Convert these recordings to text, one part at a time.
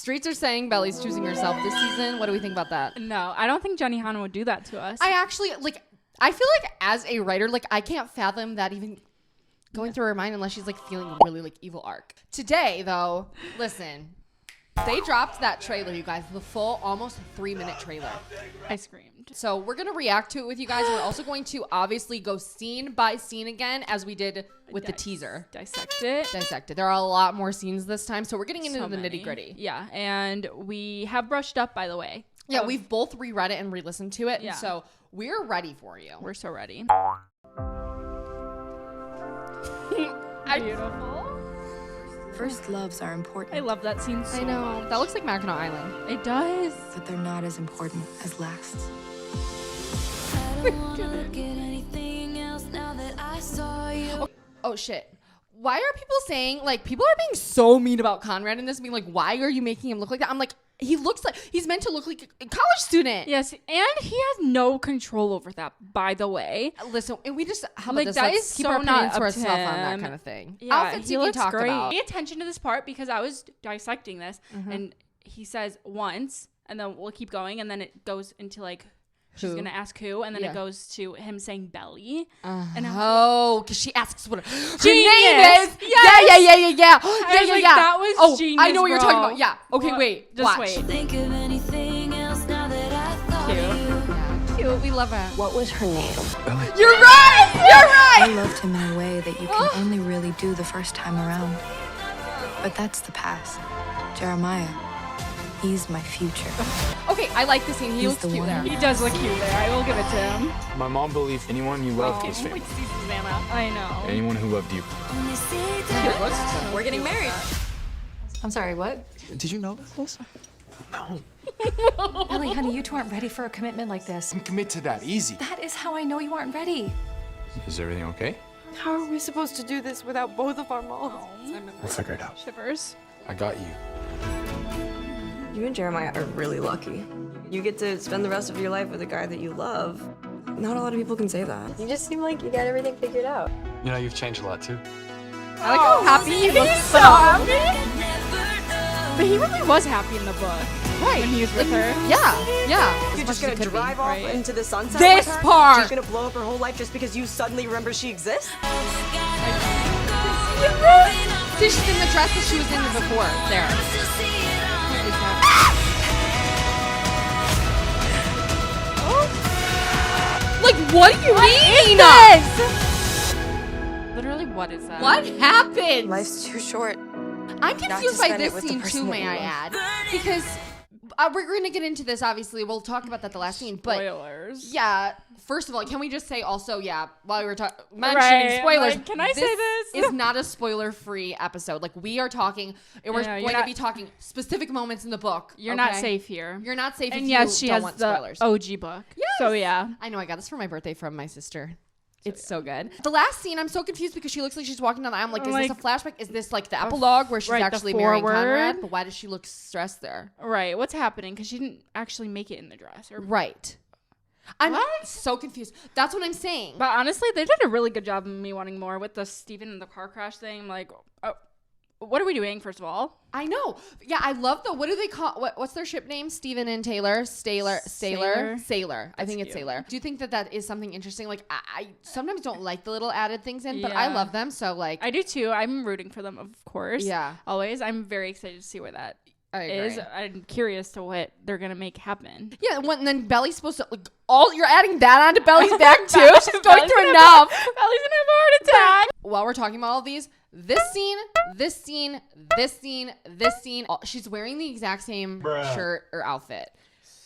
Streets are saying Belly's choosing herself this season. What do we think about that? No, I don't think Jenny Han would do that to us. I actually, like, I feel like as a writer, like, I can't fathom that even going through her mind unless she's, like, feeling a really, like, evil arc. Today, though, listen, they dropped that trailer, you guys, the full, almost 3-minute trailer. I screamed. So we're going to react to it with you guys. And we're also going to obviously go scene by scene again, as we did with the teaser. Dissect it. There are a lot more scenes this time. So we're getting into the nitty gritty. Yeah. And we have brushed up, by the way. Yeah, we've both reread it and re-listened to it. Yeah. And so we're ready for you. We're so ready. Beautiful. First loves are important. I love that scene so I know. much. That looks like Mackinac Island. It does. But they're not as important as lasts. Oh, shit. Why are people saying, like, people are being so mean about Conrad in this, being like, why are you making him look like that? I'm like, he looks like, he's meant to look like a college student. Yes, and he has no control over that, by the way. Listen, and we just, how about Like, this? that Let's is keep so our not opinions to up to ourselves on that him. kind of thing. Yeah, Outfits he we can looks talk great. about. Pay attention to this part because I was dissecting this, and he says once, and then we'll keep going, and then it goes into, like, she's going to ask who, and then it goes to him saying Belly. And Oh, because she asks what her Genius. name is. Yes. Yeah. I was like, that was genius, I know what you're talking bro. about. Yeah. Okay, Well, wait. just watch. wait. Think of anything else now that I thought Cute. you. Cute. We love her. What was her name? You're right. I loved him in a way that you can only really do the first time around. But that's the past. Jeremiah, he's my future. Okay, I like the scene. He He's looks the cute one. there. He does look cute there. I will give it to him. My mom believed anyone you loved was Wait family. to see Susannah. I know. Anyone who loved you. When they say that We're getting married. I'm sorry, what? Did you know this? No. Ellie, honey, you two aren't ready for a commitment like this. Commit to that. Easy. That is how I know you aren't ready. Is everything okay? How are we supposed to do this without both of our moms? We'll figure it out. Shivers. I got you. You and Jeremiah are really lucky. You get to spend the rest of your life with a guy that you love. Not a lot of people can say that. You just seem like you got everything figured out. You know, you've changed a lot too. I like how happy he looks. So happy. But he really was happy in the book. Right. When he was with her. Yeah. You're just gonna drive off into the sunset This with her? part. She's gonna blow up her whole life just because you suddenly remember she exists? See, she's in the dress that she was in before. There. Like, what do you mean? Literally, what is that? What happened? Life's too short. I'm to confused by spend it this with the scene person too, that may you I love. add? Because we're going to get into this, obviously. We'll talk about that the last scene. But Spoilers. yeah, first of all, can we just say also, while we were mentioning spoilers. Like, can I say this? is not a spoiler-free episode. Like, we are talking, and we're Yeah, going you're to not- be talking specific moments in the book. You're not okay? safe here. You're not safe And if yes, you she don't has want the spoilers. OG book. Yes. So yeah. I know, I got this for my birthday from my sister. It's so good. The last scene, I'm so confused because she looks like she's walking down the aisle. I'm like, is this a flashback? Is this like the epilogue where she's right, the actually marrying forward. Conrad? But why does she look stressed there? Right. What's happening? Because she didn't actually make it in the dress. Or, Right. I'm so confused. That's what I'm saying. But honestly, they did a really good job of me wanting more with the Steven and the car crash thing. I'm like, oh, what are we doing, first of all? I know. Yeah, I love the, what do they call, what's their ship name? Steven and Taylor? Saylor. I think it's cute. Saylor. Do you think that is something interesting? Like, I sometimes don't like the little added things in, but I Yeah. love them. So, like, I do too. I'm rooting for them, of course. Yeah. Always. I'm very excited to see where that I agree. is. I'm curious to what they're going to make happen. Yeah, and then Belly's supposed to, like, you're adding that onto Belly's back too? She's going through enough. Ellie's going to have a heart attack. While we're talking about all of these, this scene, she's wearing the exact same shirt or outfit.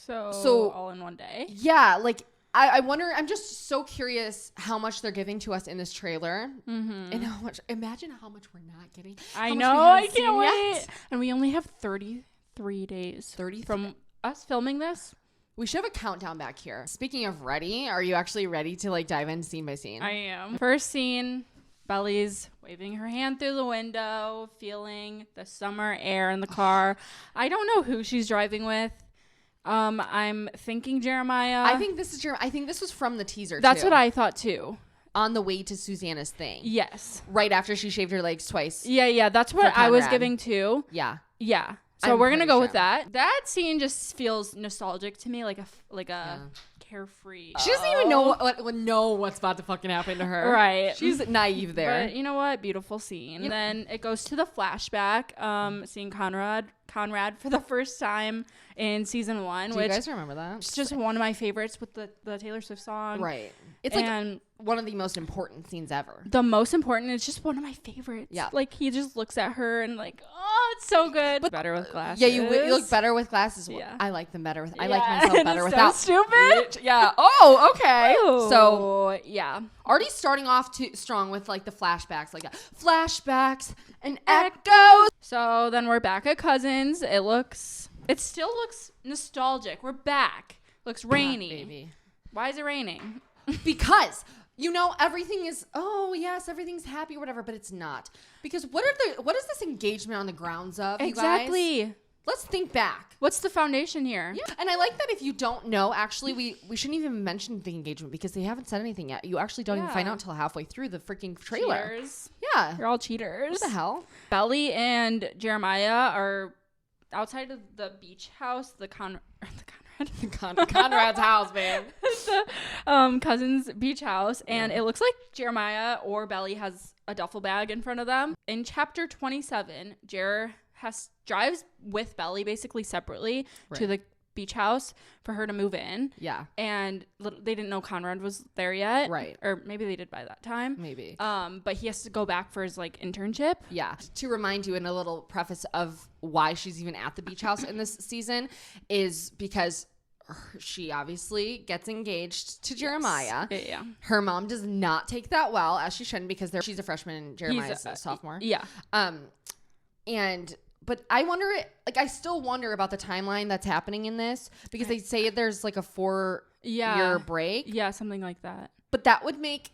So all in one day. Yeah, like, I wonder, I'm just so curious how much they're giving to us in this trailer. And how much, imagine how much we're not getting. I How much know. we I haven't can't seen wait. yet. And we only have 33 days. 33 from us filming this. We should have a countdown back here. Speaking of ready, are you actually ready to, like, dive in scene by scene? I am. First scene, Belly's waving her hand through the window, feeling the summer air in the car. I don't know who she's driving with. I'm thinking Jeremiah. I think this is I think this was from the teaser, That's too. what I thought too. On the way to Susannah's thing. Yes. Right after she shaved her legs twice. Yeah, that's what For I was Conrad. giving too. Yeah. Yeah. So we're gonna pretty go sure. with that. That scene just feels nostalgic to me, like a carefree. She doesn't even know what's about to fucking happen to her. Right. She's naive there. But you know what? Beautiful scene. And then it goes to the flashback, seeing Conrad for the first time in season 1, Do which you guys remember that? is just one of my favorites with the Taylor Swift song. Right. It's like one of the most important scenes ever. The most important. It's just one of my favorites. Yeah. Like he just looks at her and like, oh, it's so good. But better with glasses. Yeah, you look better with glasses. Yeah. I like them better with. I like myself better so without. Stupid. Yeah. Oh, okay. Ooh. So yeah. already starting off too strong with like the flashbacks, like flashbacks and echoes. So then we're back at Cousins. It still looks nostalgic. We're back. Looks rainy. Baby. Why is it raining? Because everything is everything's happy or whatever, but it's not. Because what is this engagement on the grounds of? Exactly. You guys? Let's think back. What's the foundation here? Yeah. And I like that if you don't know, actually, we shouldn't even mention the engagement because they haven't said anything yet. You actually don't even find out until halfway through the freaking trailer. Cheaters. Yeah. You're all cheaters. What the hell? Belly and Jeremiah are outside of the beach house, the Conrad's Conrad's house, man. the Cousins beach house, and it looks like Jeremiah or Belly has a duffel bag in front of them. In chapter 27, Jer drives with Belly basically separately to the beach house for her to move in. Yeah. And they didn't know Conrad was there yet. Right. Or maybe they did by that time. Maybe. But he has to go back for his like internship. Yeah. To remind you in a little preface of why she's even at the beach house in this season is because she obviously gets engaged to Jeremiah. Yeah. Her mom does not take that well, as she shouldn't, because she's a freshman and Jeremiah's a sophomore. Yeah. But I still wonder about the timeline that's happening in this because they say there's like a 4-year break. Yeah, something like that. But that would make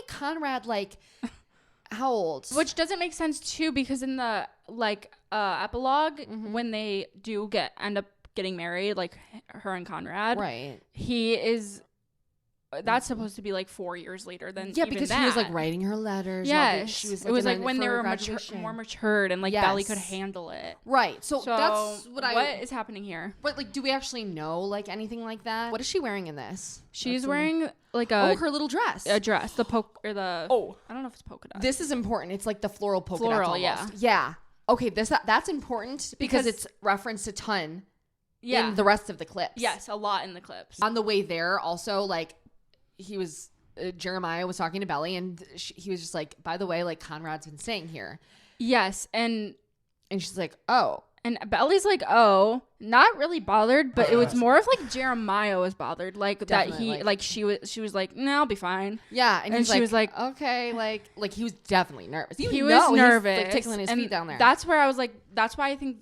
Conrad like how old? Which doesn't make sense too, because in the epilogue, when they do end up getting married, like her and Conrad, right? That's supposed to be like 4 years later than because he was like writing her letters. Yeah, she was, it was like when they were more matured and like Belly could handle it. Right. So that's what is happening here? But like, do we actually know like anything like that? What is she wearing in this? She's wearing like her little dress. A dress, I don't know if it's polka dot. This is important. It's like the floral polka dots almost. Yeah. Yeah. Okay, that's important because it's referenced a ton in the rest of the clips. Yes, a lot in the clips. On the way there, also like Jeremiah was talking to Belly and he was just like, by the way, like Conrad's been staying here. Yes, and she's like, oh. And Belly's like, oh, not really bothered, but it was more of like Jeremiah was bothered, like definitely, that she was like, no, I'll be fine. Yeah, and she was like, okay, like he was definitely nervous. He was nervous, he's, like, tickling his feet down there. That's where I was like, that's why I think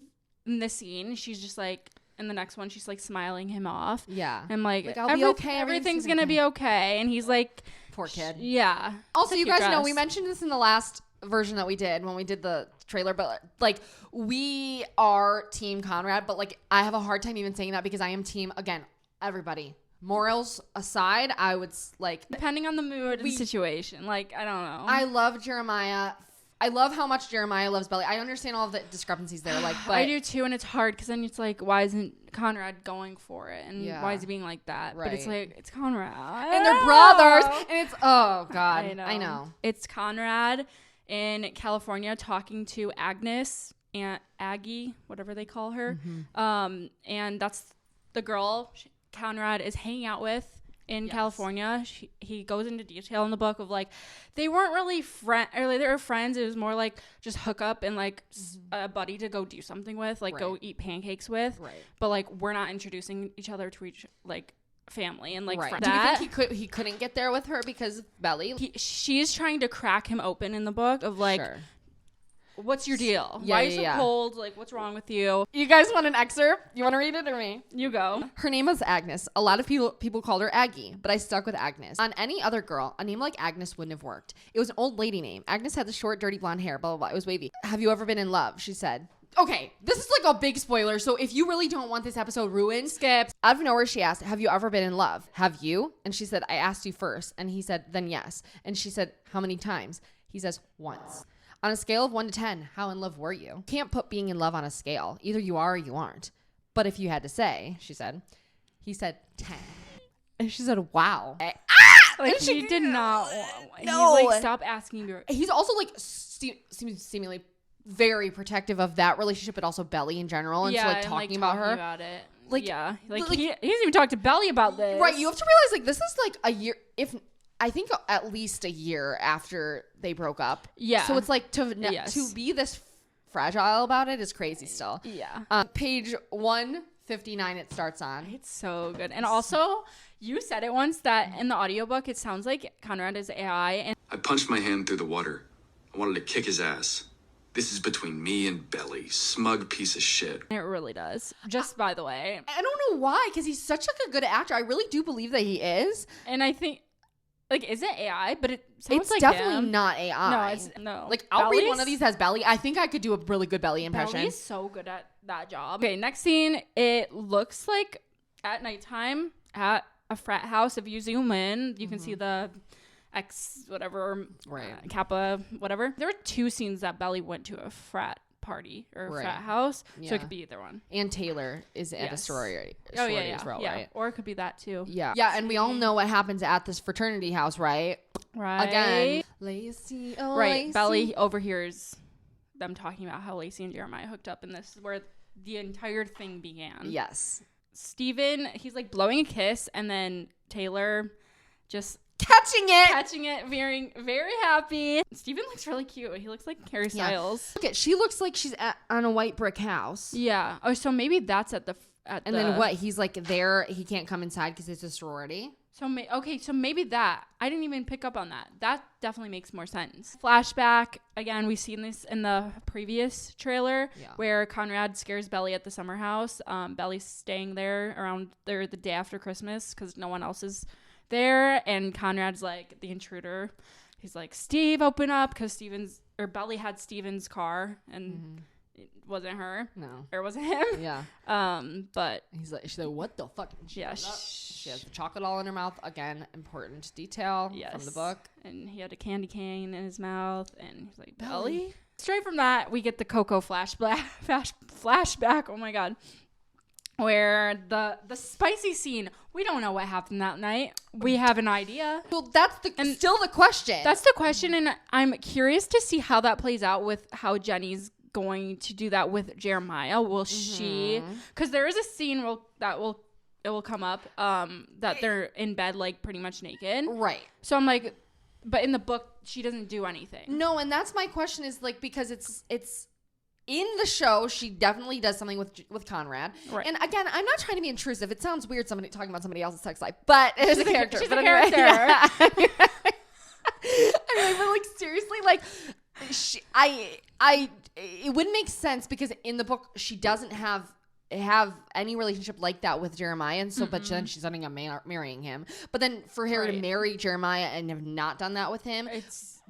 in this scene she's just like. In the next one, she's like smiling him off. Yeah. I'm like I'll be okay. Everything's going to be okay. And he's like, poor kid. Yeah. Also, you guys know, we mentioned this in the last version that we did when we did the trailer, but like we are team Conrad, but like I have a hard time even saying that because I am team, again, everybody. Morals aside, I would like. Depending on the mood and situation. Like, I don't know. I love Jeremiah. I love how much Jeremiah loves Belly. I understand all of the discrepancies there. Like, but I do too, and it's hard because then it's like, why isn't Conrad going for it, and why is he being like that? Right. But it's like it's Conrad, and they're brothers, and it's oh god, I know. It's Conrad in California talking to Agnes and AGGIE, whatever they call her, and that's the girl Conrad is hanging out with. In California, he goes into detail in the book of like they weren't really they were friends. It was more like just hook up and like a buddy to go do something with, like go eat pancakes with. Right. But like we're not introducing each other to each like family and like friends. Do you think he couldn't get there with her because of Belly? She's trying to crack him open in the book of like. Sure. What's your deal? Why are you so cold? Like, what's wrong with you? You guys want an excerpt? You want to read it or me? You go. Her name was Agnes. A lot of people called her Aggie, but I stuck with Agnes. On any other girl, a name like Agnes wouldn't have worked. It was an old lady name. Agnes had the short, dirty blonde hair, blah, blah, blah. It was wavy. Have you ever been in love? She said. Okay, this is like a big spoiler, so if you really don't want this episode ruined, skip. Out of nowhere, she asked, have you ever been in love? Have you? And she said, I asked you first. And he said, then yes. And she said, how many times? He says, once. On a scale of 1 to 10, how in love were you? Can't put being in love on a scale. Either you are or you aren't. But if you had to say, she said, he said 10. And she said, wow. Like, And he did not. No. He's like, stop asking me. He's also like seemingly very protective of that relationship, but also Belly in general. And so like talking about her. About it. Like, yeah. Like, like he hasn't even talked to Belly about this. Right. You have to realize like this is like a year, if I think at least a year after they broke up. Yeah. So it's like to be this fragile about it is crazy still. Yeah. Page 159 it starts on. It's so good. And also, you said it once that in the audiobook, it sounds like Conrad is AI. And I punched my hand through the water. I wanted to kick his ass. This is between me and Belly, smug piece of shit. it really does. Just by the way. I don't know why, because he's such like a good actor. I really do believe that he is. And I think, like, is it AI? But it sounds It's like definitely him. not AI. No, it's no. Like, I'll read Belly's- one of these as Belly. I think I could do a really good Belly impression. Belly's so good at that job. Okay, next scene. It looks like at nighttime at a frat house. If you zoom in, you can see the X whatever, Kappa whatever. There were 2 scenes that Belly went to a frat party or a frat house, so it could be either one. And Taylor is at a sorority as well, yeah. right? Or it could be that too. Yeah. Yeah, and we all know what happens at this fraternity house, right? Right. Again. LACIE, oh, Right. LACIE. Belly overhears them talking about how LACIE and Jeremiah hooked up, and this is where the entire thing began. Yes. Steven, he's like blowing a kiss, and then Taylor just catching it, very, very happy. Steven looks really cute. He looks like Harry Styles. Look at, she looks like she's on a white brick house. Yeah. Oh, so maybe that's then what? He's like there. He can't come inside because it's a sorority. So so maybe that. I didn't even pick up on that. That definitely makes more sense. Flashback. Again, we've seen this in the previous trailer where Conrad scares Belly at the summer house. Belly's staying there around there the day after Christmas because no one else is there, and Conrad's like the intruder. He's like, Steve, open up, because Belly had Steven's car and it wasn't her. No. Or was it him? Yeah. But she's like, what the fuck? She has the chocolate all in her mouth. Again, important detail from the book. And he had a candy cane in his mouth, and he's like, Belly? Straight from that, we get the Coco flashback. Oh my God. Where the spicy scene, we don't know what happened that night. We have an idea. Well, that's still the question. That's the question, and I'm curious to see how that plays out with how Jenny's going to do that with Jeremiah. Will she? Because there is a scene it will come up that they're in bed like pretty much naked. Right. So I'm like, but in the book she doesn't do anything. No, and that's my question is like, because it's in the show, she definitely does something with Conrad. Right. And again, I'm not trying to be intrusive. It sounds weird somebody talking about somebody else's sex life, but it's a character. She's a character. Yeah. Anyway, but like seriously, like it wouldn't make sense because in the book she doesn't have any relationship like that with Jeremiah, and so but then she's ending up marrying him. But then for her to marry Jeremiah and have not done that with him,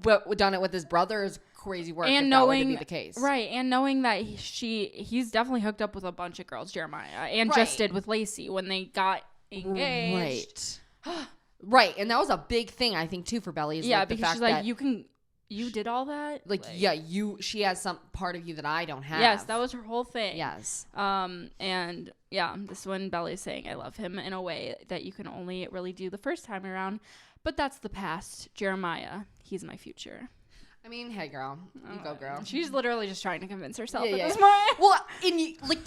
but done it with his brother is crazy work. And if knowing that were to be the case, right, and knowing that he's definitely hooked up with a bunch of girls, Jeremiah, and just did with LACIE when they got engaged. Right, and that was a big thing I think too for Belly. Is yeah, like the because fact she's like, that you did all that? Like, she has some part of you that I don't have. Yes, that was her whole thing. Yes. And yeah, this one Belly's saying, I love him in a way that you can only really do the first time around. But that's the past. Jeremiah, he's my future. I mean, hey, girl. You go, girl. She's literally just trying to convince herself at this point. point. Well, like,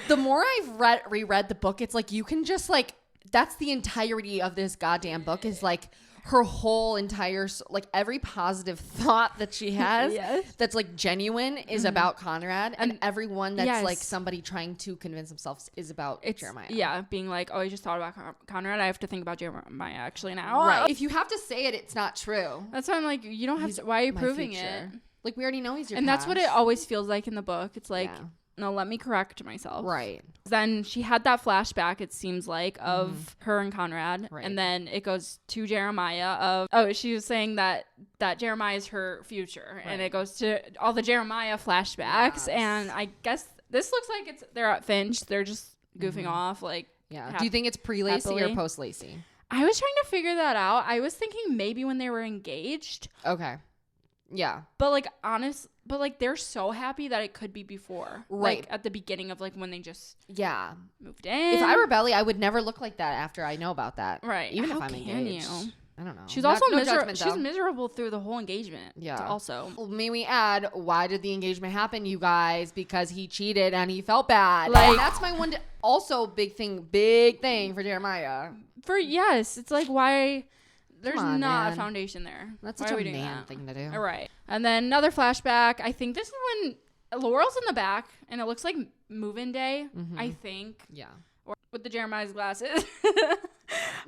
the more I've reread the book, it's like, you can just, like, that's the entirety of this goddamn book is, like, her whole entire, like, every positive thought that she has that's like genuine is about Conrad, and everyone that's like somebody trying to convince themselves is about Jeremiah. Yeah, being like, oh, I just thought about Conrad, I have to think about Jeremiah actually now. Right. If you have to say it, it's not true. That's why I'm like, you don't have to. Why are you proving it? Like, we already know he's your and past. that's what it always feels like in the book. It's like, no, let me correct myself. Right. Then she had that flashback, it seems like, of her and Conrad. Right. And then it goes to Jeremiah she was saying that Jeremiah is her future. Right. And it goes to all the Jeremiah flashbacks. Yes. And I guess this looks like they're at Finch. They're just goofing off. Like, do you think it's pre-LACIE or post-LACIE? I was trying to figure that out. I was thinking maybe when they were engaged. Okay. Yeah. But like they're so happy that it could be before. Right. Like at the beginning of like when they just Yeah. moved in. If I were Belly, I would never look like that after I know about that. Right. Even How if I'm can engaged. you? I don't know. She's also No miserable. judgment, She's though. miserable through the whole engagement. Yeah. Also. Well, may we add, why did the engagement happen, you guys? Because he cheated and he felt bad. Like- And that's my one. Also, big thing for Jeremiah. Yes, it's like why there's on, not man. a foundation there. That's Why such are a we doing man that? thing to do. All right. And then another flashback. I think this is when Laurel's in the back and it looks like move-in day, I think. Yeah. Or with the Jeremiah's glasses.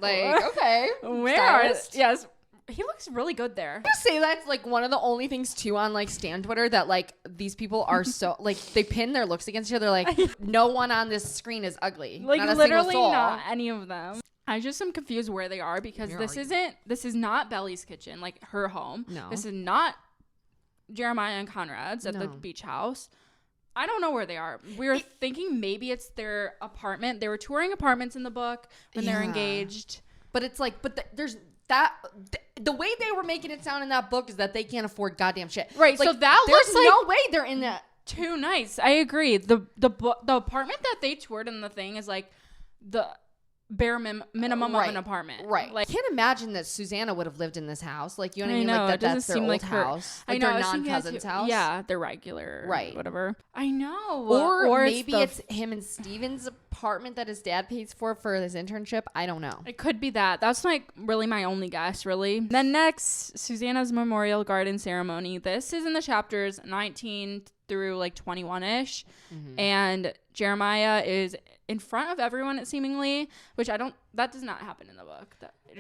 Like, okay. Where stylist. Yes. He looks really good there. I say that's like one of the only things too on like Stan Twitter that like these people are so like they pin their looks against each other. Like no one on this screen is ugly. Like not a literally single soul. not any of them. I just am confused where they are because this is not Belly's kitchen, like her home. No. This is not Jeremiah and Conrad's at the No. beach house. I don't know where they are. We were thinking maybe it's their apartment. They were touring apartments in the book when they're Yeah. engaged. But it's like, there's that. The way they were making it sound in that book is that they can't afford goddamn shit. Right, Like, so that there's looks like no way they're in that. too nice. I agree. The apartment that they toured in the thing is like the bare minimum of an apartment. Right. Like I can't imagine that Susannah would have lived in this house. Like, you know what I mean? know, Like, it doesn't that's their seem old like her house. I Like, know, their I was thinking that non-cousin's too. house. Yeah, their regular, Right. whatever. I know. Or it's maybe the- it's him and Steven's apartment that his dad pays for his internship. I don't know. It could be that. That's like really my only guess, really. Then next, Susannah's memorial garden ceremony. This is in the chapters 19 through like 21-ish. And Jeremiah is in front of everyone, seemingly, which that does not happen in the book.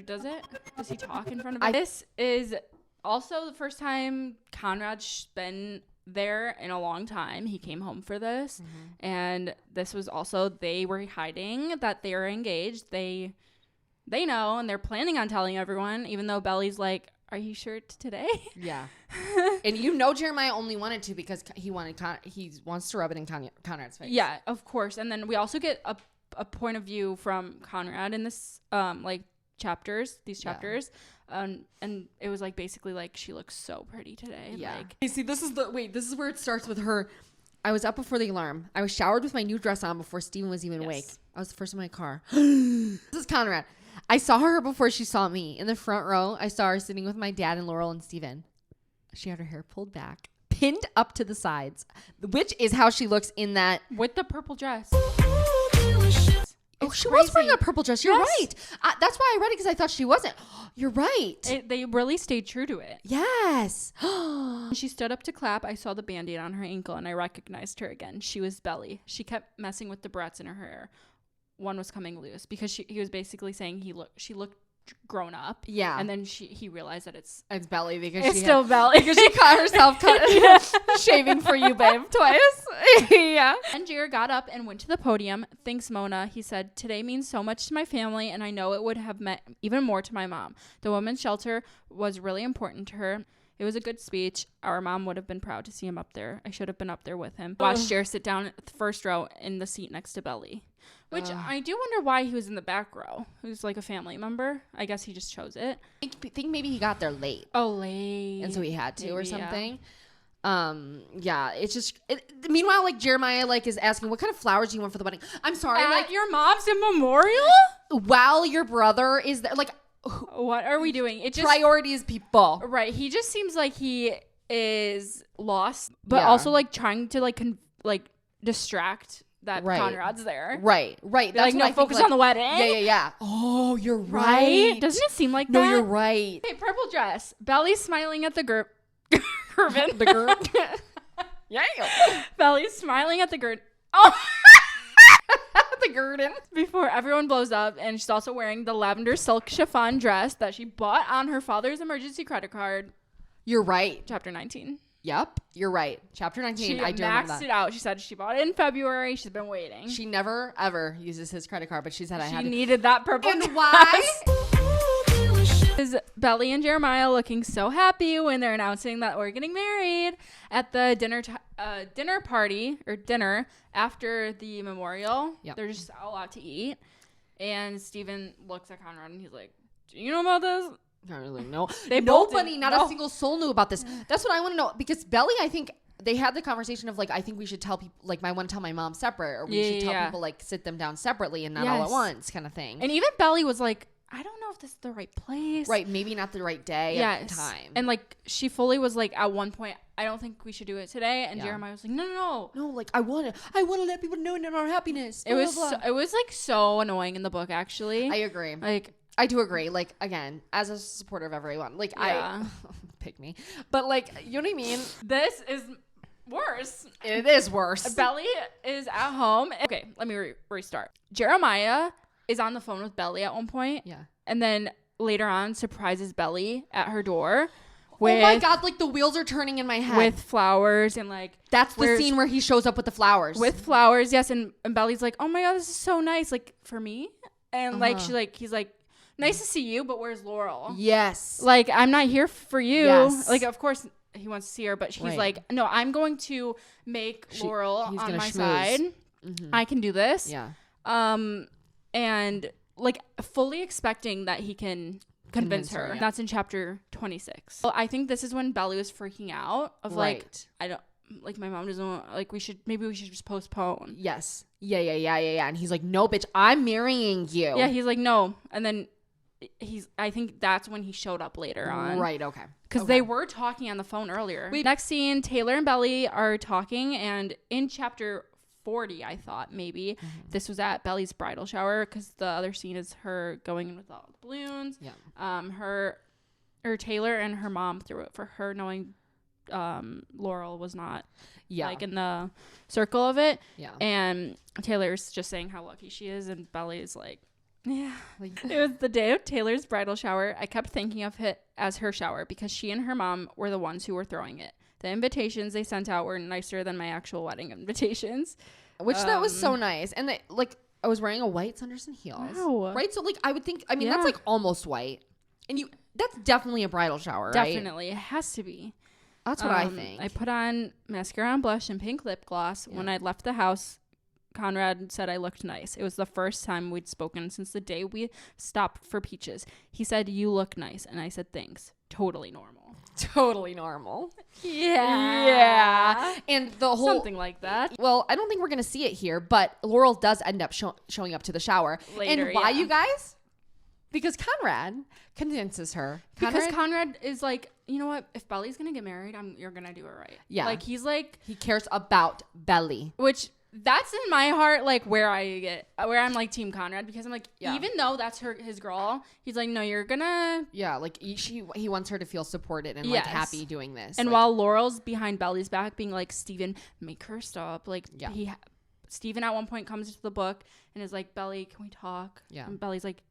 Does it? Does he talk in front of This is also the first time Conrad's been there in a long time. He came home for this. And this was also, they were hiding that they are engaged. They know, and they're planning on telling everyone, even though Belly's like, are you sure it's today? Yeah. And you know Jeremiah only wanted to because he wants to rub it in Conrad's face. Yeah, of course. And then we also get a point of view from Conrad in this these chapters. And it was like basically like she looks so pretty today. Yeah. Like, You see, this is where it starts with her. I was up before the alarm. I was showered with my new dress on before Steven was even awake. I was the first in my car. This is Conrad. I saw her before she saw me. In the front row, I saw her sitting with my dad and Laurel and Steven. She had her hair pulled back, pinned up to the sides, which is how she looks in that. with the purple dress. Oh, she was wearing crazy. a purple dress. You're Yes. right. That's why I read it because I thought she wasn't. You're right. They really stayed true to it. Yes. When she stood up to clap, I saw the Band-Aid on her ankle and I recognized her again. She was Belly. She kept messing with the barrettes in her hair. One was coming loose because he was basically saying she looked grown up. Yeah. And then he realized that it's Belly because it's she still Belly. because she caught herself shaving for you, babe, twice. Yeah. And Jared got up and went to the podium. Thanks, Mona. He said, today means so much to my family, and I know it would have meant even more to my mom. The women's shelter was really important to her. It was a good speech. Our mom would have been proud to see him up there. I should have been up there with him. Watched Jared sit down at the first row in the seat next to Belly. Which I do wonder why he was in the back row. He was like a family member. I guess he just chose it. I think maybe he got there late. Oh, late. And so he had to or Maybe, yeah. something. Yeah, it's just meanwhile, like Jeremiah is asking, what kind of flowers do you want for the wedding? I'm sorry, At your mom's memorial? while your brother is there, What are we doing? It just priorities people. right. He just seems like he is lost, but Yeah. also trying to distract that Right. Conrad's there. Right. Be That's like, what no, I think, focus on the wedding. Yeah. Oh, you're Right? right. Doesn't it seem like No, that? you're right. Okay, purple dress. Belly smiling at the Gervin. The girl. Yeah. Belly smiling at the Oh. The Gurdon. Before everyone blows up, and she's also wearing the lavender silk chiffon dress that she bought on her father's emergency credit card. You're right. Chapter 19. Yep. You're right. Chapter 19. She I do remember maxed that. it out. She said she bought it in February. She's been waiting. She never ever uses his credit card, but she said I She had to. needed that purple And dress. why? Is Belly and Jeremiah looking so happy when they're announcing that we're getting married at the dinner party or dinner after the memorial. Yep. They're just all out to eat. And Steven looks at Conrad and he's like, do you know about this? I don't really know. They both Nobody, didn't not know. a single soul knew about this. That's what I want to know. Because Belly, I think they had the conversation of like, I think we should tell people, like, I want to tell my mom separate, or we should tell people, like, sit them down separately and not all at once, kind of thing. And even Belly was like, I don't know if this is the right place. Right, maybe not the right day at the time. And like she fully was like at one point, I don't think we should do it today. And Jeremiah was like, no, like I want to let people know in our happiness. It was it was like so annoying in the book. Actually, I agree. Like I do agree. Like again, as a supporter of everyone, like I pick me, but like you know what I mean. This is worse. It is worse. Belly is at home. Okay, let me restart. Jeremiah is on the phone with Belly at one point. Yeah. And then later on surprises Belly at her door. Oh my God, like the wheels are turning in my head. With flowers and like. That's the scene where he shows up with the flowers. With flowers, yes. And Belly's like, oh my God, this is so nice. Like for me. And like, he's like, nice to see you, but where's Laurel? Yes. Like, I'm not here for you. Yes. Like, of course he wants to see her, but he's like, no, I'm going to make Laurel on my side. Mm-hmm. I can do this. Yeah. And like fully expecting that he can convince her. Yeah. That's in chapter 26. So I think this is when Belly was freaking out of like, I don't like my mom doesn't want, like maybe we should just postpone. Yes. Yeah. And he's like, no, bitch, I'm marrying you. Yeah. He's like, no. And then I think that's when he showed up later on. Right. Okay. Because they were talking on the phone earlier. Next scene, Taylor and Belly are talking, and in chapter 40, I thought maybe this was at Belly's bridal shower, because the other scene is her going in with all the balloons. Yeah. Her Taylor and her mom threw it for her, knowing Laurel was not like in the circle of it. Yeah. And Taylor's just saying how lucky she is, and Belly's like, yeah. It was the day of Taylor's bridal shower. I kept thinking of it as her shower because she and her mom were the ones who were throwing it. The invitations they sent out were nicer than my actual wedding invitations. Which that was so nice. And like I was wearing a white Sanderson heels. Wow. Right? So like I would think, I mean, that's like almost white. And that's definitely a bridal shower, right? Definitely. It has to be. That's what I think. I put on mascara and blush and pink lip gloss. When I left the house, Conrad said I looked nice. It was the first time we'd spoken since the day we stopped for Peaches. He said, you look nice. And I said, thanks. Totally normal. Totally normal. Yeah. And the whole... Something like that. Well, I don't think we're going to see it here, but Laurel does end up showing up to the shower. Later, and why, you guys? Because Conrad convinces her. Because Conrad is like, you know what? If Belly's going to get married, you're going to do it right. Yeah. Like, he's like... He cares about Belly. Which... That's in my heart, like where I'm like Team Conrad, because I'm like, even though that's his girl, he's like, no, you're gonna, like he wants her to feel supported and like happy doing this. And like, while Laurel's behind Belly's back, being like, Steven, make her stop. Like, Steven at one point comes into the book and is like, Belly, can we talk? Yeah. And Belly's like,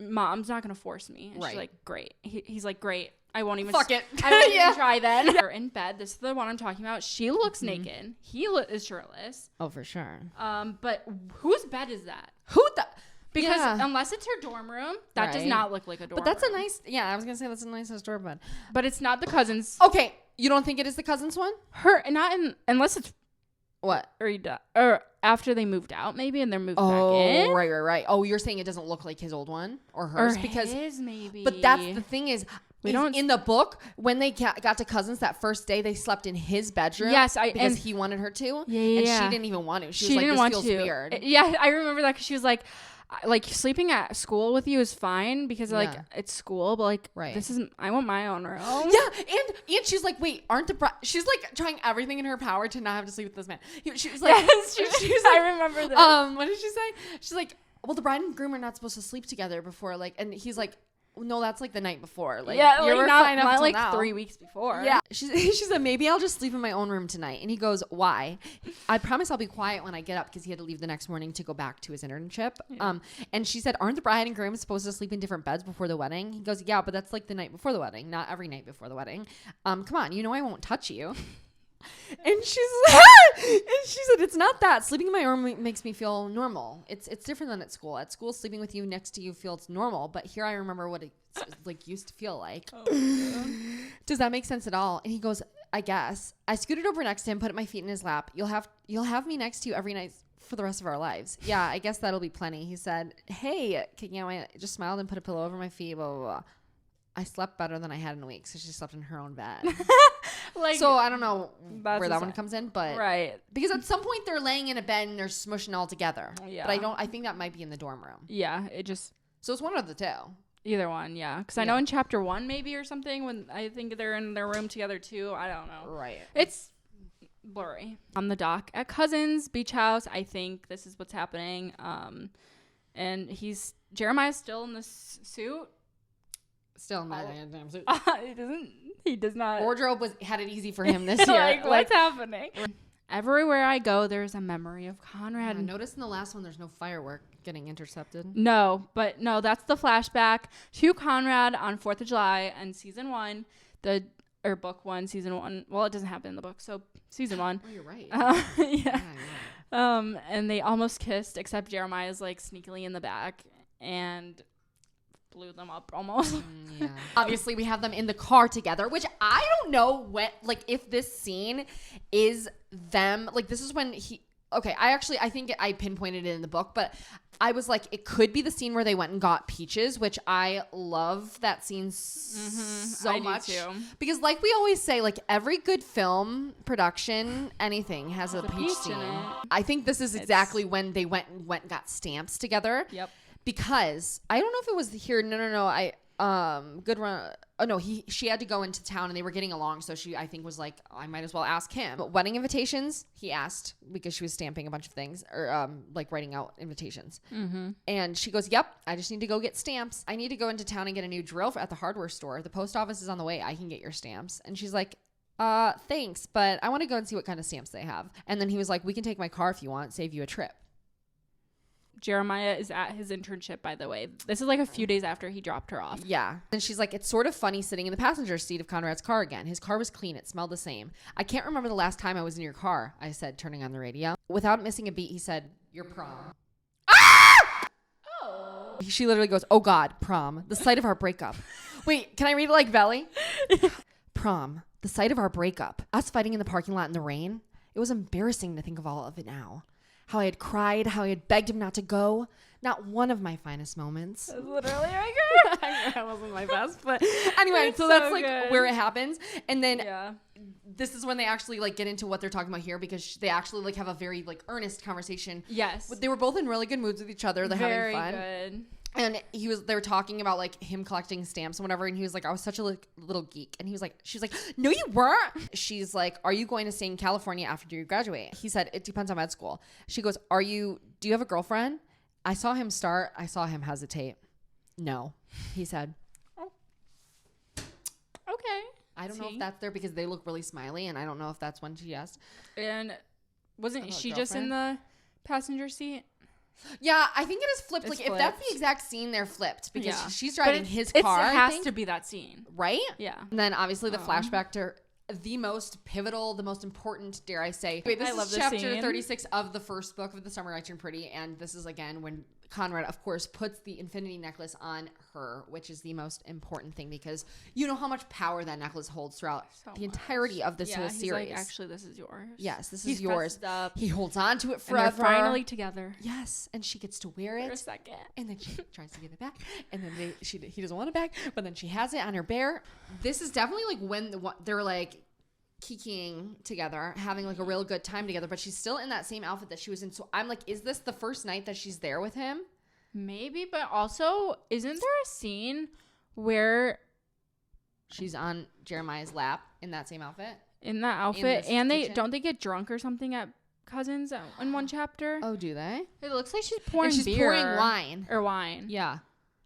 Mom's not gonna force me. And she's like, great. He's like, great. I won't even fuck it. I won't even try then. They're in bed. This is the one I'm talking about. She looks naked. He is shirtless. Oh, for sure. But whose bed is that? Who the? Because unless it's her dorm room, that does not look like a dorm. But that's room. a nice. Yeah, I was gonna say that's a nice dorm bed. But it's not the cousin's. Okay, you don't think it is the cousin's one? Unless it's what or after they moved out, maybe, and they're moved back in. Right. Oh, you're saying it doesn't look like his old one or hers, or because his maybe. But that's the thing is. In the book, when they got to cousins that first day, they slept in his bedroom. Yes, because he wanted her to. Yeah. And she didn't even want to. She was like, this feels weird. Yeah, I remember that, because she was like sleeping at school with you is fine because like it's school, but like this is, I want my own room. Yeah, and she's like, wait, she's like trying everything in her power to not have to sleep with this man. She was like, she's like, I remember this. What did she say? She's like, well, the bride and groom are not supposed to sleep together before, like, and he's like, no, that's like the night before. Like, you're fine up like now. 3 weeks before. Yeah. She said, maybe I'll just sleep in my own room tonight. And he goes, why? I promise I'll be quiet when I get up, because he had to leave the next morning to go back to his internship. Yeah. And she said, aren't the bride and groom supposed to sleep in different beds before the wedding? He goes, yeah, but that's like the night before the wedding, not every night before the wedding. Come on, you know I won't touch you. And she said, it's not that. Sleeping in my room makes me feel normal. It's different than at school. At school, sleeping with you next to you feels normal. But here I remember what it like used to feel like. Does that make sense at all? And he goes, I guess. I scooted over next to him, put my feet in his lap. You'll have me next to you every night for the rest of our lives. Yeah, I guess that'll be plenty. He said, hey, kicking out my, just smiled and put a pillow over my feet, blah, blah, blah. I slept better than I had in a week, so she slept in her own bed. Like, so I don't know that's where that one comes in, but right. Because at some point they're laying in a bed and they're smushing all together. Yeah. But I think that might be in the dorm room. Yeah, it just So it's one of the two. either one, yeah. Because I know in chapter 1 maybe or something when I think they're in their room together too. I don't know. Right. It's blurry. On the dock at Cousins Beach House, I think this is what's happening. And Jeremiah's still in this suit. Still in that damn suit. He does not. Wardrobe had it easy for him this year. Like, what's happening? Everywhere I go, there's a memory of Conrad. I noticed in the last one there's no firework getting intercepted. No, that's the flashback to Conrad on 4th of July and season 1, book 1, season 1. Well, it doesn't happen in the book, so season 1. Oh, you're right. Yeah. And they almost kissed, except Jeremiah's like sneakily in the back and blew them up almost. Yeah. Obviously, we have them in the car together, which I don't know when, like, if this scene is them, like, this is when I think I pinpointed it in the book, but I was like, it could be the scene where they went and got peaches, which I love that scene so much. I do too. Because like we always say, like every good film production, anything has a peach scene. in it. I think this is exactly when they went and got stamps together. Yep. Because I don't know if it was here. No. Good run. Oh no, she had to go into town and they were getting along. So she, I think, was like, I might as well ask him. But wedding invitations, he asked because she was stamping a bunch of things or like writing out invitations. Mm-hmm. And she goes, yep, I just need to go get stamps. I need to go into town and get a new drill at the hardware store. The post office is on the way. I can get your stamps. And she's like, thanks, but I want to go and see what kind of stamps they have. And then he was like, we can take my car if you want, save you a trip. Jeremiah is at his internship, by the way. This is like a few days after he dropped her off. Yeah. And she's like, it's sort of funny sitting in the passenger seat of Conrad's car again. His car was clean. It smelled the same. I can't remember the last time I was in your car, I said, turning on the radio. Without missing a beat, he said, your prom. Ah! Oh. She literally goes, oh God, prom. The site of our breakup. Wait, can I read it like Belly? Prom. The site of our breakup. Us fighting in the parking lot in the rain. It was embarrassing to think of all of it now. How I had cried, how I had begged him not to go. Not one of my finest moments. That's literally my girl. That wasn't my best, but anyway, It's so that's so like good. where it happens. And then Yeah. this is when they actually like get into what they're talking about here because they actually like have a very like earnest conversation. Yes. But they were both in really good moods with each other. They're Very having fun. good. And they were talking about like him collecting stamps and whatever. And he was like, I was such a little geek. And he was like, she's like, no, you weren't. She's like, are you going to stay in California after you graduate? He said, it depends on med school. She goes, do you have a girlfriend? I saw him start. I saw him hesitate. No, he said. Oh. Okay. I don't know if that's there because they look really smiley. And I don't know if that's when she asked. And wasn't About she just in the passenger seat? Yeah, I think it is flipped. It's like if that's the exact scene, they're flipped because Yeah. she's driving his It car. has to be that scene. Right? Yeah. And then obviously the flashback to the most pivotal, the most important, dare I say. Wait, this I is love this chapter scene. 36 of the first book of The Summer I Turned Pretty. And this is again when Conrad, of course, puts the infinity necklace on her, which is the most important thing because you know how much power that necklace holds throughout the entirety of this whole he's series. like, actually, this is yours. Yes, this He's is yours. dressed up. He holds on to it And forever. they're finally together. Yes, and she gets to wear For a it. second. And then she tries to give it back, and then he doesn't want it back, but then she has it on her bear. This is definitely like when they're like kikiing together, having like a real good time together, but she's still in that same outfit that she was in. So I'm like, is this the first night that she's there with him? Maybe, but also, isn't there a scene where She's on Jeremiah's lap in that same outfit? in that outfit, this and kitchen? they get drunk or something at Cousins in one chapter? Oh, do they? It looks like she's pouring And she's beer. pouring wine. Or wine. Yeah.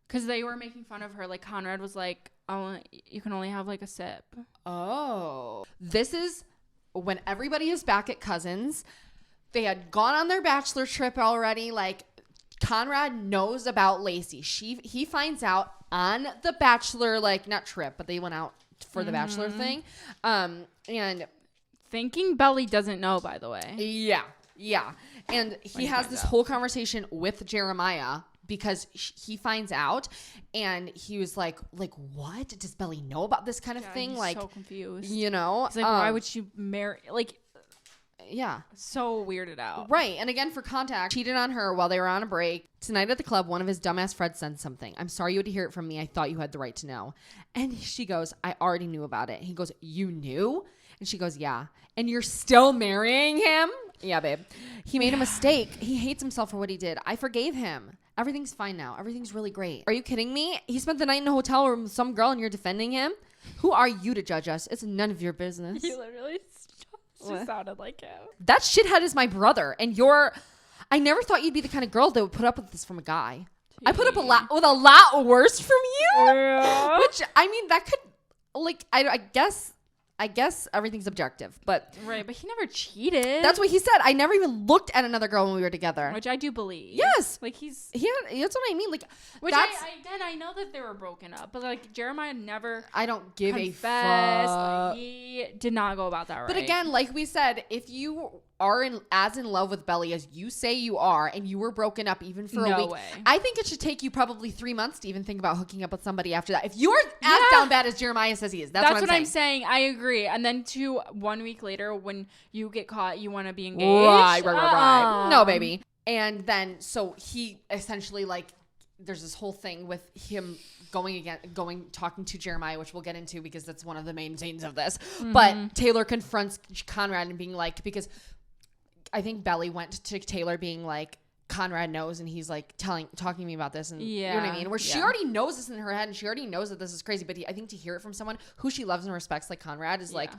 Because they were making fun of her. Like, Conrad was like, you can only have, like, a sip. Oh. This is when everybody is back at Cousins. They had gone on their bachelor trip already. Like, Conrad knows about LACIE. He finds out on the bachelor, like, not trip, but they went out for the bachelor thing. And Thinking Belly doesn't know, by the way. yeah. And he has this whole conversation with Jeremiah because he finds out, and he was like, what? Does Belly know about this kind of thing? He's like, so confused. you know, He's like, why would she marry? Like, Yeah. So weirded out. Right. And again, for context, cheated on her while they were on a break. Tonight at the club, one of his dumbass friends said something. I'm sorry you had to hear it from me. I thought you had the right to know. And she goes, I already knew about it. He goes, you knew? And she goes, yeah. And you're still marrying him? Yeah, babe. He made a mistake. He hates himself for what he did. I forgave him. Everything's fine now. Everything's really great. Are you kidding me? He spent the night in a hotel room with some girl and you're defending him? Who are you to judge us? It's none of your business. He literally just sounded like him. That shithead is my brother. And I never thought you'd be the kind of girl that would put up with this from a guy. I put up with a lot worse from you. Yeah. Which, I mean, that could, like, I guess everything's objective, but Right, but he never cheated. that's what he said. I never even looked at another girl when we were together. Which I do believe. Yes. Like That's what I mean. Like, Which that's, I know that they were broken up, but like Jeremiah never I don't give confessed. a fuck. Like, he did not go about that right. But again, like we said, if you are as in love with Belly as you say you are, and you were broken up even for a week, way. I think it should take you probably 3 months to even think about hooking up with somebody after that. If you're as down bad as Jeremiah says he is, that's what I'm saying. I agree. And then 1 week later, when you get caught, you want to be engaged. Right. No, baby. And then, so he essentially, like, there's this whole thing with him talking to Jeremiah, which we'll get into because that's one of the main scenes of this. Mm-hmm. But Taylor confronts Conrad and being like, because I think Belly went to Taylor being like, Conrad knows, and he's like talking to me about this, and you know what I mean? Where she already knows this in her head, and she already knows that this is crazy. But I think to hear it from someone who she loves and respects, like Conrad, is like,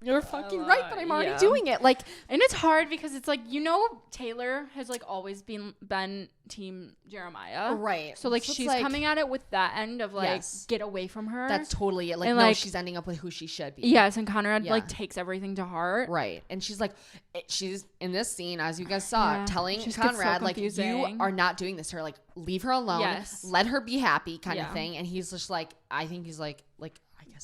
you're fucking right, but I'm already doing it. Like, and it's hard because it's like, Taylor has like always been team Jeremiah, right? So like she's like, coming at it with that end of like, get away from her. That's totally it. Like, and no, like, she's ending up with who she should be. Yes, and Conrad like takes everything to heart, right? And she's like, she's in this scene, as you guys saw, telling Conrad so like, you are not doing this to her. Like, leave her alone. Let her be happy, kind of thing. And he's just like, I think he's like.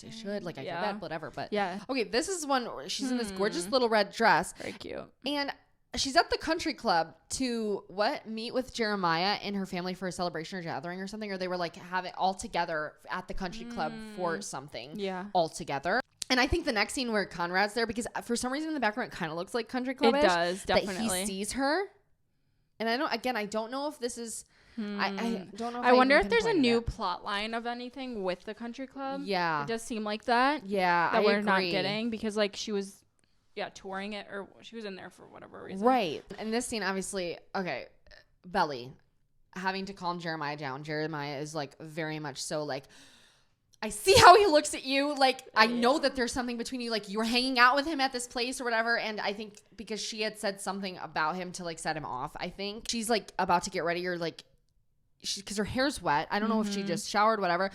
I should, like, I feel bad, whatever, but okay, this is one where she's in this gorgeous little red dress, very cute, and she's at the country club to meet with Jeremiah and her family for a celebration or gathering or something, or they were like have it all together at the country club for something all together. And I think the next scene where Conrad's there, because for some reason in the background it kind of looks like country club, it does definitely, that he sees her, and I don't know if this is I don't know. I wonder if there's a new plot line of anything with the country club. Yeah, it does seem like that. Yeah, that we're not getting, because like she was, touring it, or she was in there for whatever reason. Right. And this scene, obviously, okay, Belly having to calm Jeremiah down. Jeremiah is like very much so like, I see how he looks at you. Like, I know that there's something between you. Like, you were hanging out with him at this place or whatever. And I think because she had said something about him to like set him off, I think she's like about to get ready, or like, because her hair's wet. I don't know if she just showered, whatever.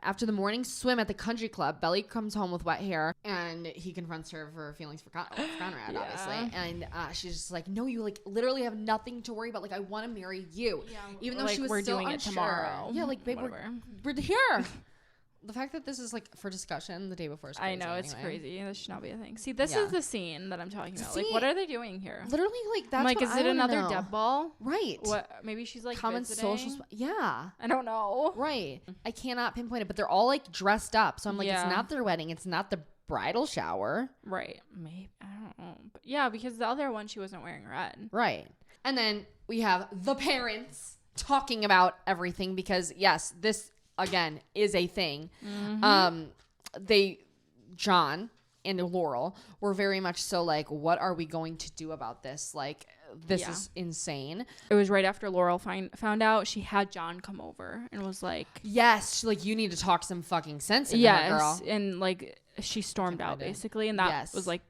After the morning swim at the country club, Belly comes home with wet hair, and he confronts her for her feelings for Conrad, obviously. And she's just like, no, you like literally have nothing to worry about. Like, I want to marry you. Yeah, even though like, she was still unsure. It tomorrow. Yeah, like, babe, we're here. The fact that this is like for discussion the day before is crazy. I know, it's crazy. This should not be a thing. See, this is the scene that I'm talking about. Like, what are they doing here? Literally, like, that's like, is it another dead ball? Right. What? Maybe she's like common social. Yeah. I don't know. Right. I cannot pinpoint it, but they're all like dressed up. So I'm like, it's not their wedding. It's not the bridal shower. Right. Maybe. I don't know. But yeah, because the other one she wasn't wearing red. Right. And then we have the parents talking about everything, because yes, this again is a thing. John and Laurel were very much so like, what are we going to do about this? Like, this is insane. It was right after Laurel found out. She had John come over and was like, yes, like, you need to talk some fucking sense into her, girl. And like, she stormed out basically, and that was like,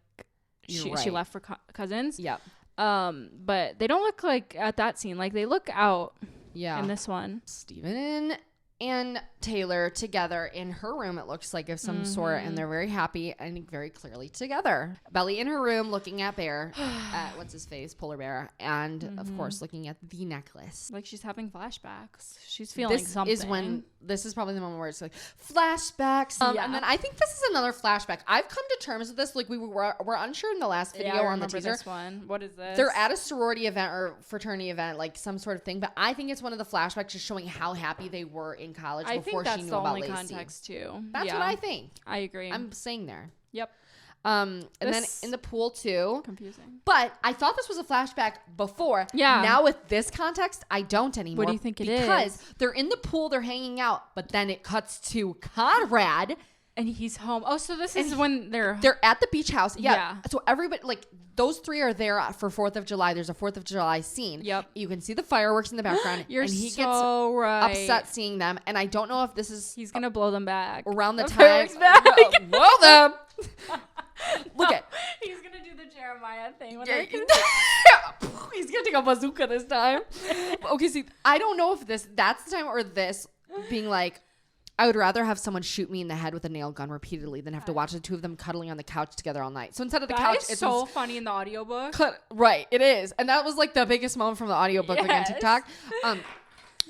she left for cousins. Yep. But they don't look like at that scene, like they look out in this one. Steven and Taylor together in her room, it looks like, of some sort, and they're very happy and very clearly together. Belly in her room looking at Bear, at what's his face, Polar Bear, and of course looking at the necklace. Like, she's having flashbacks. She's feeling something. This is probably the moment where it's like flashbacks. And then I think this is another flashback. I've come to terms with this. Like, we're unsure in the last video on the teaser. This one. What is this? They're at a sorority event or fraternity event, like some sort of thing. But I think it's one of the flashbacks just showing how happy they were in college before she knew about LACIE. Context too. That's what I think. I agree. I'm saying there. Yep. And then This- in the pool too. Confusing. But I thought this was a flashback before. Yeah. Now with this context, I don't anymore. What do you think it because is? they're in the pool, they're hanging out, but then it cuts to Conrad. And he's home. Oh, so this is when they're at the beach house. Yeah. Yeah. So everybody, like, those three are there for 4th of July. There's a 4th of July scene. Yep. You can see the fireworks in the background. You're and he so gets right. upset seeing them. And I don't know if this is He's gonna blow them back around the time. fireworks back. Blow them. Look at. He's gonna do the Jeremiah thing. When Yeah, they're he's gonna take a bazooka this time. Okay, see, I don't know if that's the time or this being like, I would rather have someone shoot me in the head with a nail gun repeatedly than have to watch the two of them cuddling on the couch together all night. So instead of the couch, That is it's so funny in the audiobook. right. It is, and that was like the biggest moment from the audiobook like on Yes. TikTok.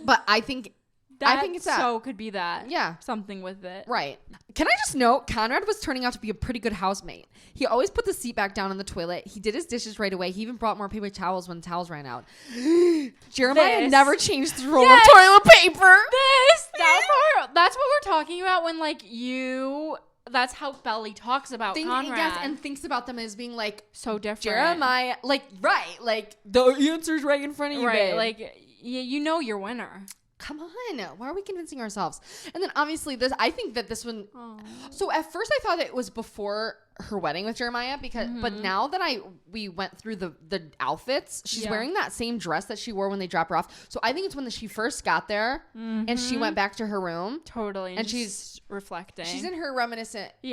But I think it's that. So could be that. Yeah. Something with it. Right. Can I just note, Conrad was turning out to be a pretty good housemate. He always put the seat back down in the toilet. He did his dishes right away. He even brought more paper towels when the towels ran out. Jeremiah This. never changed the roll of toilet paper. That's what we're talking about when like that's how Belly talks about Conrad. Yes, and thinks about them as being like so different. Jeremiah, like, right, like the answer's right in front of you, Right, babe. like you know your winner. Come on, why are we convincing ourselves? And then obviously I think that this one. So at first I thought it was before her wedding with Jeremiah but now that we went through the outfits, she's wearing that same dress that she wore when they dropped her off. So I think it's when she first got there and she went back to her room. Totally, and she's reflecting. She's in her reminiscent. She's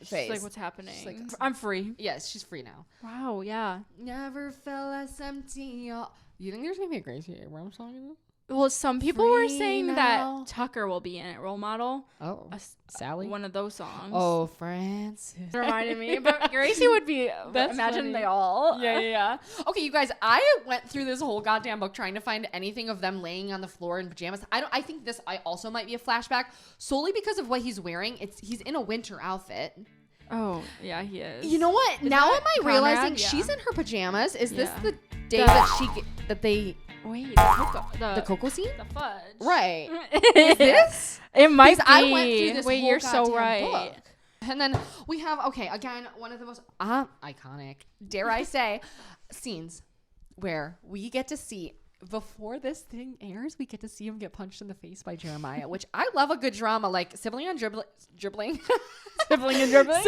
phase. like, what's happening? She's like, I'm free. Yes, she's free now. Wow, yeah. Never felt less empty. You think there's gonna be a Gracie Abrams song in this? Well, some people were Free saying now. that Tucker will be in it, role model. Oh, Sally? One of those songs. Oh, Francis. Reminded me. But Gracie would be, That's imagine funny. they all. Yeah. Okay, you guys, I went through this whole goddamn book trying to find anything of them laying on the floor in pajamas. I think this also might be a flashback solely because of what he's wearing. He's in a winter outfit. Oh, yeah, he is. You know what? Is now that am I Conrad? realizing Yeah. she's in her pajamas? Is this Yeah. the day that they Wait, the cocoa scene? The fudge. Right. Is this? It might Because be. I went through this Wait, whole you're so goddamn right. book. And then we have, okay, again, one of the most iconic, dare I say, scenes where we get to see, before this thing airs, we get to see him get punched in the face by Jeremiah, which I love a good drama, like sibling and dribbling. Sibling and dribbling?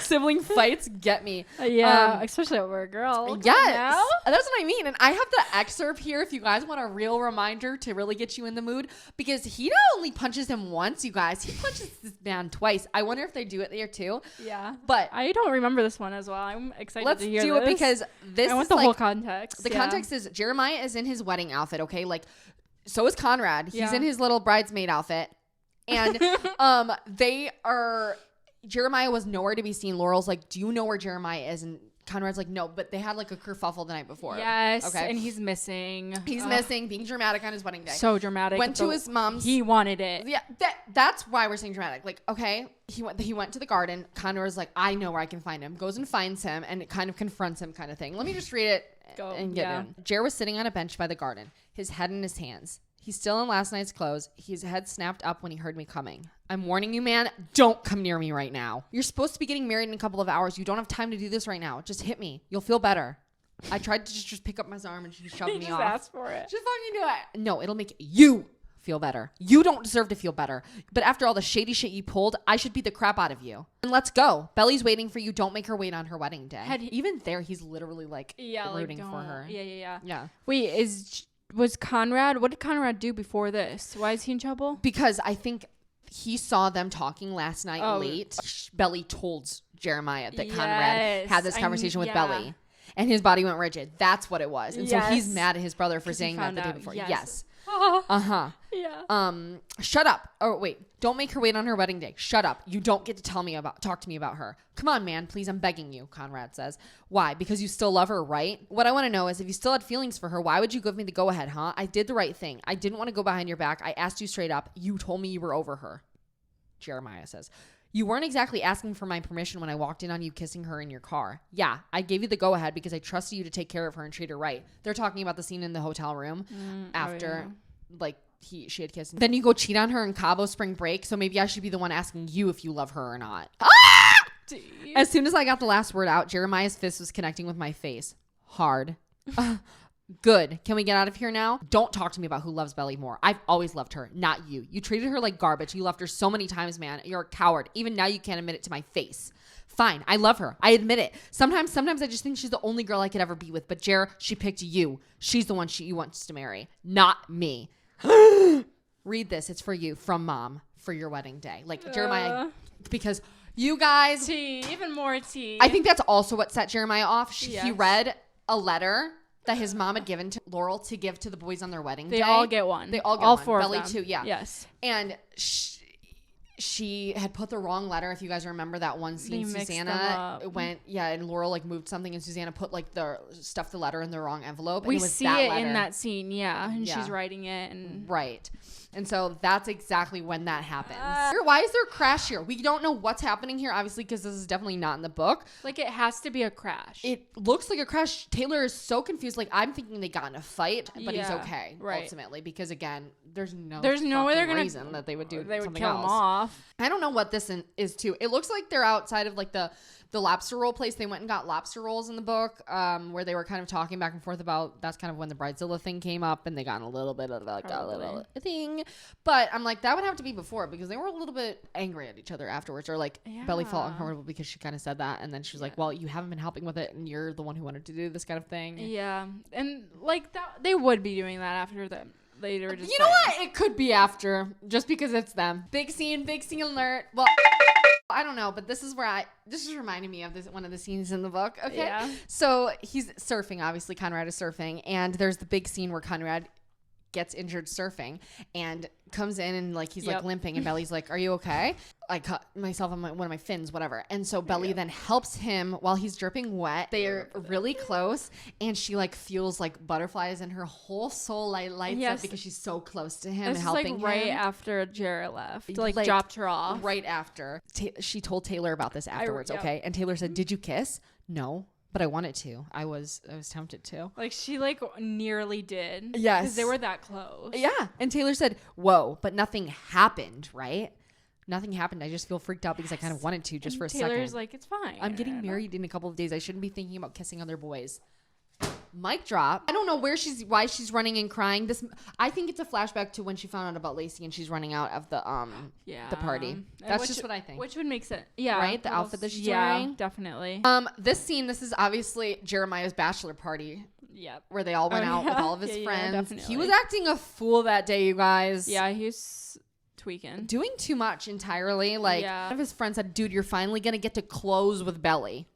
Sibling fights get me. Yeah, especially over a girl. Yes. That's what I mean. And I have the excerpt here if you guys want a real reminder to really get you in the mood, because he not only punches him once, you guys, he punches this man twice. I wonder if they do it there too. Yeah. But I don't remember this one as well. I'm excited let's to hear do this. it because this I want is the like, whole context. The yeah. context is Jeremiah is in his wedding outfit, okay? Like, so is Conrad. He's Yeah. in his little bridesmaid outfit. And Jeremiah was nowhere to be seen. Laurel's like, do you know where Jeremiah is? And Conrad's like, no, but they had like a kerfuffle the night before. Yes. Okay. And he's missing. He's missing, being dramatic on his wedding day. So dramatic. Went to his mom's. He wanted it. Yeah, that's why we're saying dramatic. Like, okay, he went to the garden. Conrad's like, I know where I can find him. Goes and finds him and it kind of confronts him, kind of thing. Let me just read it and get in. Jer was sitting on a bench by the garden, his head in his hands. He's still in last night's clothes. His head snapped up when he heard me coming. I'm warning you, man. Don't come near me right now. You're supposed to be getting married in a couple of hours. You don't have time to do this right now. Just hit me. You'll feel better. I tried to just pick up his arm and she shoved me just off. asked for it. Just fucking do it. No, it'll make you feel better. You don't deserve to feel better. But after all the shady shit you pulled, I should beat the crap out of you. And let's go. Belly's waiting for you. Don't make her wait on her wedding day. Even there, he's literally like rooting for her. Yeah. Wait, what did Conrad do before this? Why is he in trouble? Because I think he saw them talking last night late. Belly told Jeremiah that Conrad had this conversation with Belly. And his body went rigid. That's what it was. And so he's mad at his brother for saying that the day before. Yes. Uh-huh. Yeah. Shut up. Oh, wait. Don't make her wait on her wedding day. Shut up. You don't get to talk to me about her. Come on, man. Please, I'm begging you, Conrad says. Why? Because you still love her, right? What I want to know is if you still had feelings for her, why would you give me the go-ahead, huh? I did the right thing. I didn't want to go behind your back. I asked you straight up. You told me you were over her. Jeremiah says. You weren't exactly asking for my permission when I walked in on you kissing her in your car. Yeah, I gave you the go-ahead because I trusted you to take care of her and treat her right. They're talking about the scene in the hotel room after, she had kissed. Then you go cheat on her in Cabo spring break, so maybe I should be the one asking you if you love her or not. As soon as I got the last word out, Jeremiah's fist was connecting with my face. Hard. Good. Can we get out of here now? Don't talk to me about who loves Belly more. I've always loved her, not you. You treated her like garbage. You left her so many times, man. You're a coward. Even now you can't admit it to my face. Fine. I love her. I admit it. Sometimes I just think she's the only girl I could ever be with. But Jer, she picked you. She's the one she wants to marry, not me. Read this. It's for you from Mom for your wedding day. Like Jeremiah, because you guys. Tea. Even more tea. I think that's also what set Jeremiah off. He Yes. read a letter that his mom had given to Laurel to give to the boys on their wedding day. They all get one. They all get all one. four Belly of them. too, yeah. Yes. And she had put the wrong letter. If you guys remember that one scene, They mixed them Susannah up. went, and Laurel like moved something, and Susannah put like stuffed the letter in the wrong envelope. We and it was see that it letter. in that scene, yeah. And Yeah. she's writing it. And Right. And so that's exactly when that happens. Why is there a crash here? We don't know what's happening here, obviously, because this is definitely not in the book. like, it has to be a crash. It looks like a crash. Taylor is so confused. Like, I'm thinking they got in a fight, but he's Yeah, okay, right. ultimately, because again, there's no way they're gonna reason that they would do They would something kill else. him off. I don't know what this is too. It looks like they're outside of like the lobster roll place. They went and got lobster rolls in the book, where they were kind of talking back and forth about. That's kind of when the Bridezilla thing came up, and they got in a little bit of like a little thing. But I'm like, that would have to be before, because they were a little bit angry at each other afterwards, or like Belly felt uncomfortable because she kind of said that, and then she was like, "Well, you haven't been helping with it, and you're the one who wanted to do this kind of thing." Yeah. And, like, that, they would be doing that after them. Later, just You know what? It could be after, just because it's them. Big scene alert. Well, I don't know, but this is reminding me of one of the scenes in the book. Okay. Yeah. So he's surfing. Obviously, Conrad is surfing, and there's the big scene where Conrad gets injured surfing and comes in and like he's like limping, and Belly's like, "Are you okay?" I cut myself on one of my fins, whatever. And so Belly then helps him while he's dripping wet. They're really close, and she like feels like butterflies, and her whole soul lights up because she's so close to him and This is helping like right him. after Jarrett left. Like dropped her off. Right after. She told Taylor about this afterwards, yep. okay? And Taylor said, "Did you kiss?" "No, but I wanted to. I was tempted to." Like, she like nearly did. Yes. Because they were that close. Yeah. And Taylor said, "Whoa, but nothing happened, right?" "Nothing happened. I just feel freaked out because I kind of wanted to just And for a Taylor's second. like, it's fine. I'm getting married in a couple of days. I shouldn't be thinking about kissing other boys." Mic drop. I don't know why she's running and crying. I think it's a flashback to when she found out about LACIE and she's running out of the party. And That's just what I think. Which would make sense. Yeah. Right? The outfit that she's wearing? Definitely. This is obviously Jeremiah's bachelor party. Yep. Where they all went out with all of his friends. definitely. He was acting a fool that day, you guys. Yeah, he's tweaking. Doing too much entirely. Like, one of his friends said, "Dude, you're finally going to get to close with Belly."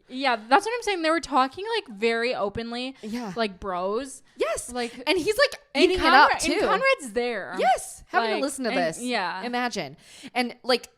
Yeah, that's what I'm saying. They were talking like very openly. Yeah. Like bros. Yes. Like, and he's like eating it up too. And Conrad's there. Yes. Having to Like, listen to and- this. Yeah. Imagine. And like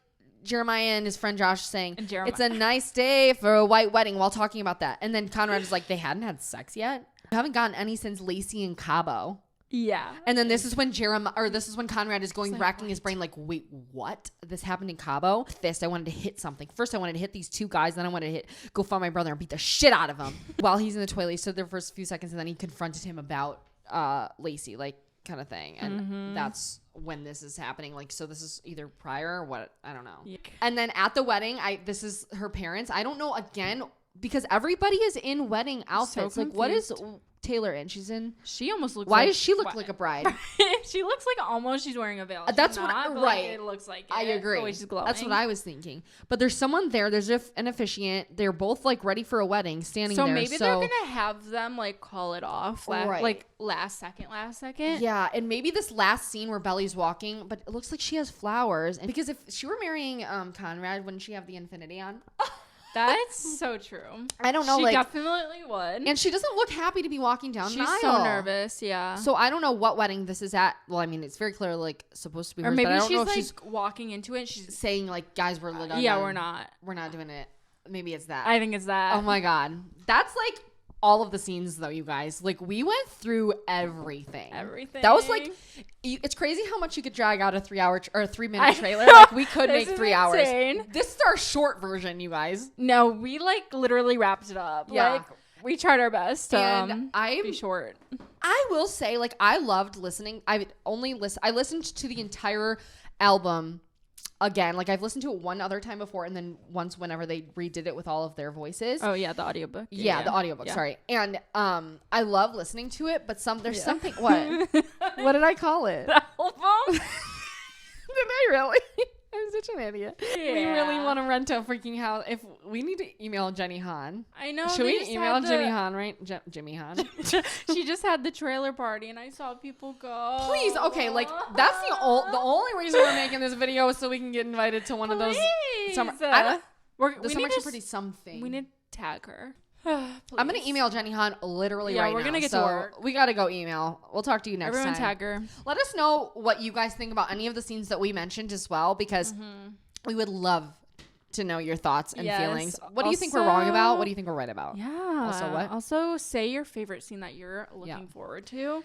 Jeremiah and his friend Josh saying, And Jeremiah. "It's a nice day for a white wedding," while talking about that. And then Conrad is like, "They hadn't had sex yet? I haven't gotten any since LACIE and Cabo." Yeah. And then this is when Conrad is going racking his brain like, "Wait, what? This happened in Cabo?" Fist. I wanted to hit something. First I wanted to hit these two guys, then I wanted to go find my brother and beat the shit out of him. While he's in the toilet, he stood there for a few seconds, and then he confronted him about LACIE, like, kind of thing. And that's when this is happening. Like, so this is either prior or what? I don't know. Yeah. And then at the wedding, this is her parents. I don't know, again, because everybody is in wedding outfits. Like, what is Taylor in? She almost looks. Why like, does she look like a bride? She looks like almost she's wearing a veil. That's She's what not, but, right. Like, it looks like. I agree. The way she's glowing. That's what I was thinking. But there's someone there. There's an officiant. They're both like ready for a wedding, standing So there. maybe they're gonna have them like call it off, Right. like last second. Yeah, and maybe this last scene where Belly's walking, but it looks like she has flowers. And because if she were marrying Conrad, wouldn't she have the infinity on? That's so true. I don't know. She like, definitely would. and she doesn't look happy to be walking down the She's aisle. so nervous. Yeah. So I don't know what wedding this is at. Well, I mean, it's very clear, like, supposed to be or hers, maybe but I don't she's know if like she's walking into it. She's saying like, "Guys, we're done. yeah, we're not. We're not doing it." Maybe it's that. I think it's that. Oh my god, that's like all of the scenes though, you guys. Like, we went through everything. That was like, it's crazy how much you could drag out a 3-minute trailer. Like, we could make 3 hours. Insane. This is our short version, you guys. No, we like literally wrapped it up. Yeah. Like, we tried our best to And be short. I will say, like, I loved listening. I listened to the entire album again. Like I've listened to it one other time before, and then once whenever they redid it with all of their voices. Oh yeah, the audiobook. Yeah, the audiobook. Yeah. Sorry, and I love listening to it, but there's something. What? What did I call it? The album. Did I really? I'm such an idiot. We really want to rent a freaking house. If we need to email Jenny Han. I know. Should we email Jimmy Han, right? Jimmy Han. She just had the trailer party and I saw people go. Please, okay, like that's the only reason we're making this video is so we can get invited to one of those summer. The summer pretty something. We need to tag her. I'm gonna email Jenny Han literally right now. Yeah, we're gonna get so to work. We gotta go email. We'll talk to you next Everyone time. tag her. Let us know what you guys think about any of the scenes that we mentioned as well, because we would love to know your thoughts and feelings. What do you think we're wrong about? What do you think we're right about? Yeah. Also what? Also, say your favorite scene that you're looking forward to.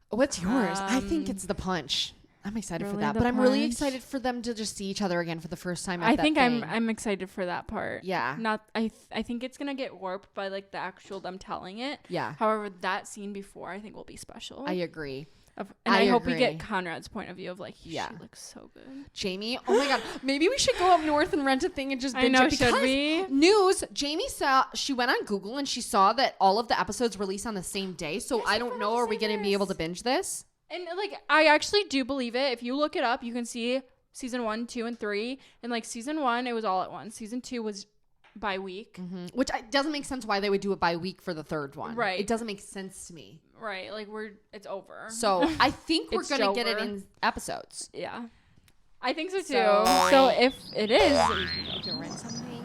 What's yours? I think it's the punch. I'm excited for Really, that, the but I'm really punch? excited for them to just see each other again for the first time. I think I'm excited for that part. Yeah. I think it's gonna get warped by like the actual them telling it. Yeah. However, that scene before I think will be special. I agree. I hope we agree. get Conrad's point of view of like, she Yeah. looks so good. Jamie, oh my god, maybe we should go up north and rent a thing and just I binge know, it. should Because we? News, Jamie she went on Google and she saw that all of the episodes release on the same day. So I don't know, are we going to be able to binge this? And like, I actually do believe it. If you look it up, you can see season 1, 2, and 3. And like season 1, it was all at once. Season 2 was by week. Which doesn't make sense why they would do it by week for the third one. Right. It doesn't make sense to me. Right. Like So it's over. I think we're It's going to get it over. in episodes. Yeah. I think so too. So- So if it is, To rent something.